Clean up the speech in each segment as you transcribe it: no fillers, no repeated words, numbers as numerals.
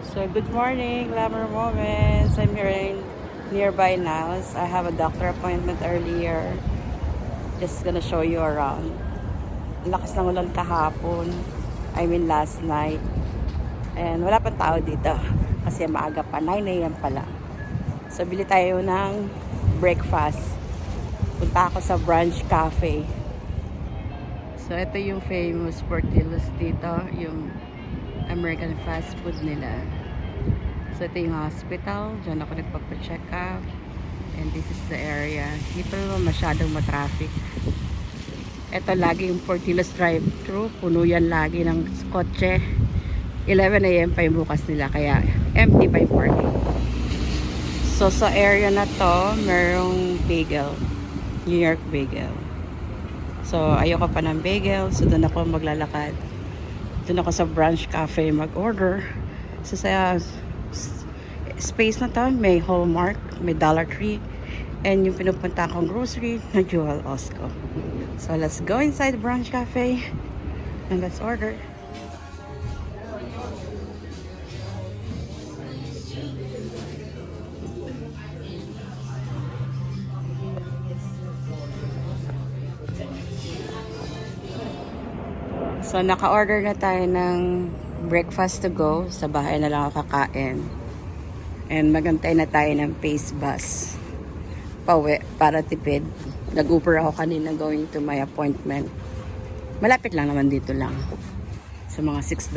So, good morning, Glamour Moments. I'm here in nearby now. I have a doctor appointment earlier. Just gonna show you around. Ang lakas ng ulan kahapon. I mean last night. And wala pang tao dito. Kasi maaga pa. 9 a.m. pala. So, bili tayo ng breakfast. Punta ako sa Brunch Cafe. So, ito yung famous Portillo's dito. Yung American fast food nila. So, ito yung hospital. Diyan ako nagpapacheck up. And this is the area. Hindi pa naman masyadong matraffic. Ito lagi yung Portillo's drive-thru. Puno yan lagi ng kotse. 11 a.m. pa yung bukas nila. Kaya empty pa yung parking. So, sa area na to, merong bagel. New York bagel. So, ayoko pa ng bagel. So, doon ako maglalakad. Doon ako sa Brunch Cafe mag-order. So, sa space na to, may Hallmark, may Dollar Tree, and yung pinupunta akong grocery na Jewel Osco. So let's go inside the Brunch Cafe and let's order. So naka-order na tayo ng breakfast to go. Sa bahay na lang ako kakain. And magantay na tayo ng pace bus pauwi para tipid. Nag-Uber ako kanina going to my appointment. Malapit lang naman dito lang. So mga $6.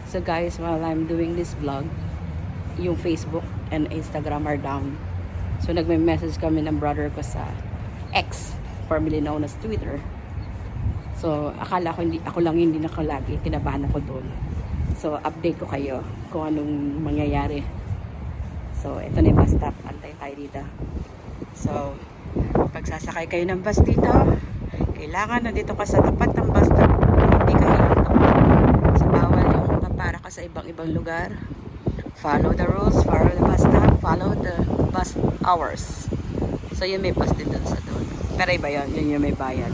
So guys, while I'm doing this vlog, yung Facebook and Instagram are down. So nagme-message kami ng brother ko sa X, formerly known as Twitter. So akala ko ako lang hindi nakalagi, kinabahan ako doon. So update ko kayo kung anong mangyayari. So ito na yung bus stop, antay tayo dito. So pag sasakay kayo ng bus dito, kailangan nandito ka sa tapat ng bus stop. Hindi ka iliko. So bawal yung papara ka sa ibang lugar. Follow the rules, follow the bus stop, follow the bus hours. So yun, may bus din dun sa doon. Pero iba yun yung may bayad.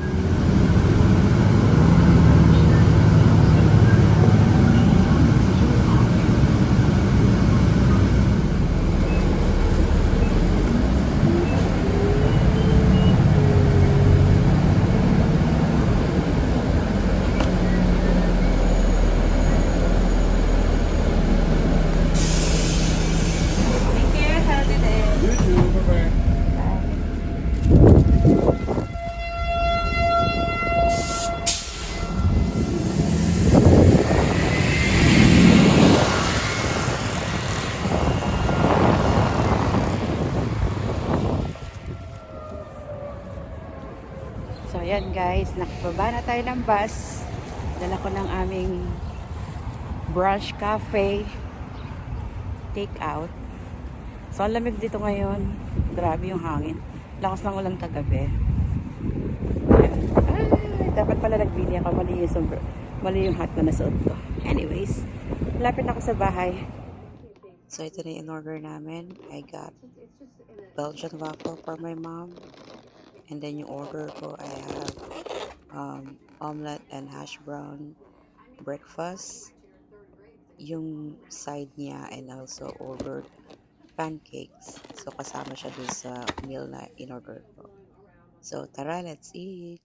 So ayan guys, nakababa na tayo ng bus. Dala ko ng aming Brunch Cafe take out. So ang lamig dito ngayon. Grabe yung hangin. Lakas ng ulan kagabi. Ay, dapat pala nagbili ako. Mali yung hat na nasuot ko. Anyways, lapit na ako sa bahay. So ito na yung order namin. I got Belgian waffle for my mom. And then yung order ko, I have omelette and hash brown breakfast. Yung side niya, and also ordered pancakes. So kasama siya dun sa meal na in-order ko. So tara, let's eat!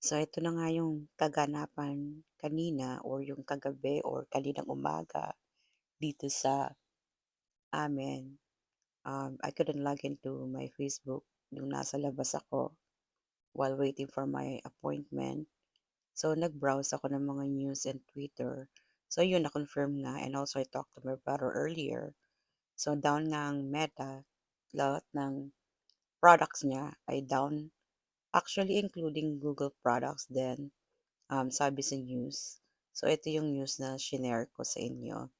So ito na nga yung kaganapan kanina or yung kagabi or kaninang umaga dito sa amin. I couldn't log into my Facebook nung nasa labas ako while waiting for my appointment. So, nag-browse ako ng mga news and Twitter. So, yun, na-confirm nga. And also, I talked to my brother earlier. So, down nga ang Meta. Lahat ng products niya ay down. Actually, including Google products then sabi sa news. So, ito yung news na shinare ko sa inyo.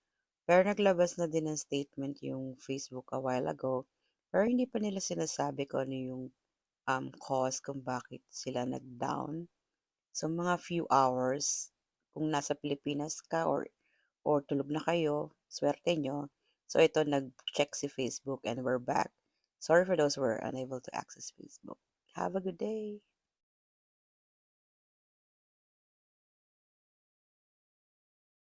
Pero naglabas na din ng statement yung Facebook a while ago, pero hindi pa nila sinasabi kung ano yung cause kung bakit sila nag-down. So, mga few hours, kung nasa Pilipinas ka or tulog na kayo, swerte nyo. So, ito nag-check si Facebook and we're back. Sorry for those who were unable to access Facebook. Have a good day.